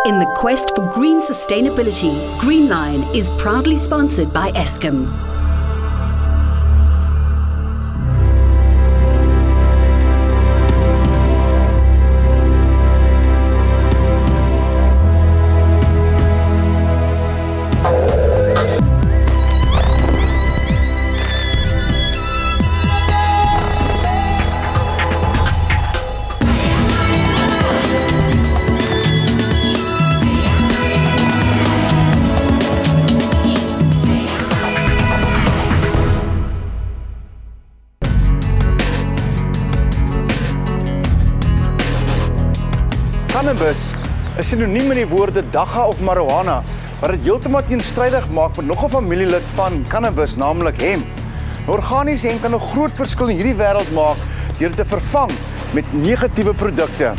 In the quest for green sustainability, Green Line is proudly sponsored by Eskom. Cannabis is synoniem met die woorde dagga of marijuana, wat dit heeltemal teenstrydig maak met nog 'n familielid van cannabis, naamlik hemp. Organiese hemp kan 'n groot verskil in hierdie wêreld maak deur dit te vervang met negatiewe produkte.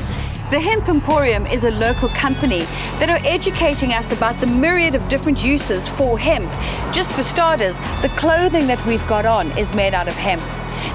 The Hemporium is a local company that are educating us about the myriad of different uses for hemp. Just for starters, the clothing that we've got on is made out of hemp.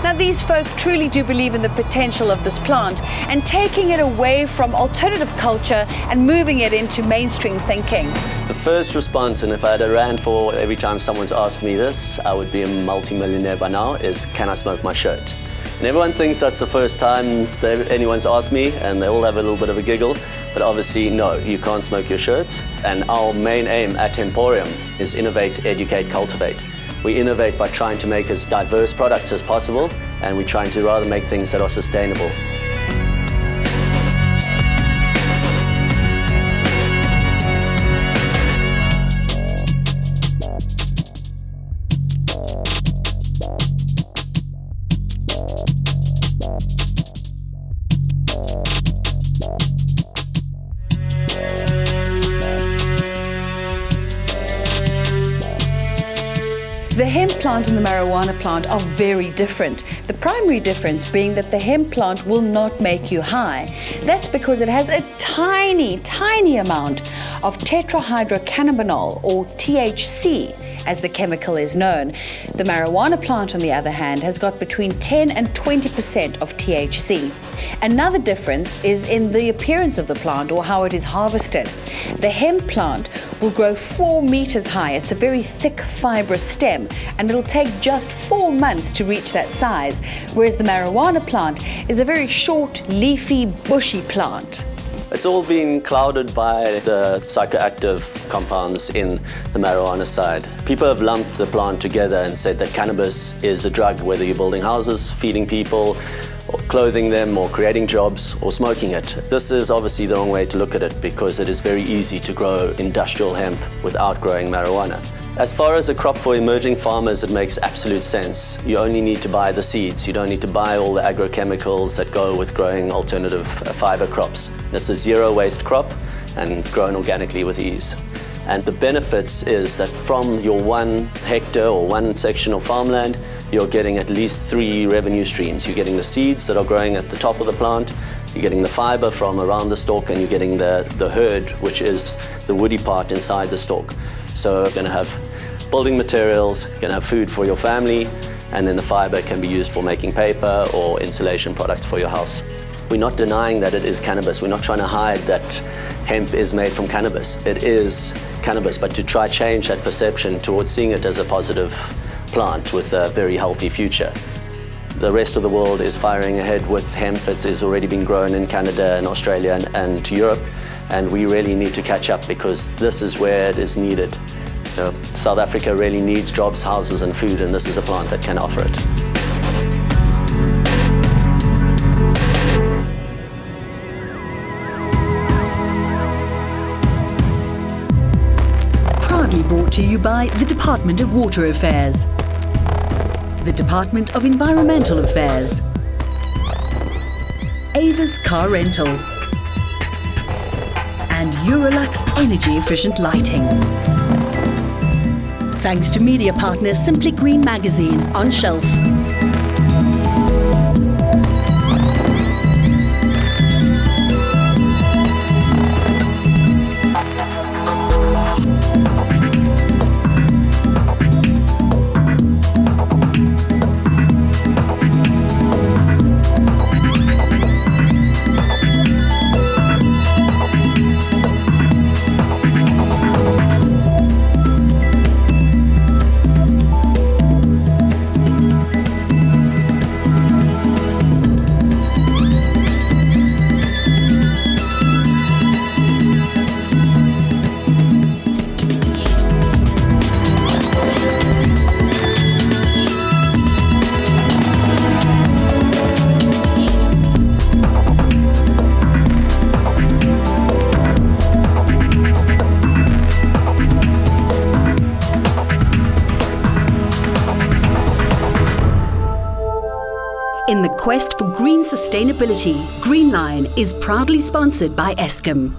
Now, these folk truly do believe in the potential of this plant and taking it away from alternative culture and moving it into mainstream thinking. The first response, and if I had a rand for every time someone's asked me this, I would be a multi-millionaire by now, is can I smoke my shirt? And everyone thinks that's the first time anyone's asked me, and they all have a little bit of a giggle, but obviously no, you can't smoke your shirt. And our main aim at Hemporium is innovate, educate, cultivate. We innovate by trying to make as diverse products as possible, and we're trying to rather make things that are sustainable. The hemp plant and the marijuana plant are very different. The primary difference being that the hemp plant will not make you high. That's because it has a tiny amount of tetrahydrocannabinol, or THC, as the chemical is known. The marijuana plant, on the other hand, has got between 10 and 20% of THC. Another difference is in the appearance of the plant, or how it is harvested. The hemp plant will grow 4 meters high. It's a very thick, fibrous stem, and it'll take just 4 months to reach that size, whereas the marijuana plant is a very short, leafy, bushy plant. It's all been clouded by the psychoactive compounds in the marijuana side. People have lumped the plant together and said that cannabis is a drug, whether you're building houses, feeding people, or clothing them, or creating jobs, or smoking it. This is obviously the wrong way to look at it, because it is very easy to grow industrial hemp without growing marijuana. As far as a crop for emerging farmers, it makes absolute sense. You only need to buy the seeds. You don't need to buy all the agrochemicals that go with growing alternative fiber crops. It's a zero waste crop and grown organically with ease. And the benefits is that from your 1 hectare or 1 section of farmland, you're getting at least 3 revenue streams. You're getting the seeds that are growing at the top of the plant, you're getting the fiber from around the stalk, and you're getting the herd, which is the woody part inside the stalk. So you're going to have building materials, you're going to have food for your family, and then the fiber can be used for making paper or insulation products for your house. We're not denying that it is cannabis. We're not trying to hide that hemp is made from cannabis. It is cannabis, but to try change that perception towards seeing it as a positive plant with a very healthy future. The rest of the world is firing ahead with hemp. It's already been grown in Canada and Australia and Europe, and we really need to catch up, because this is where it is needed. South Africa really needs jobs, houses and food, and this is a plant that can offer it. Proudly brought to you by the Department of Water Affairs, the Department of Environmental Affairs, Avis Car Rental, and Eurolux Energy Efficient Lighting. Thanks to media partner Simply Green Magazine, on shelf. quest for green sustainability, Green Line is proudly sponsored by Eskom.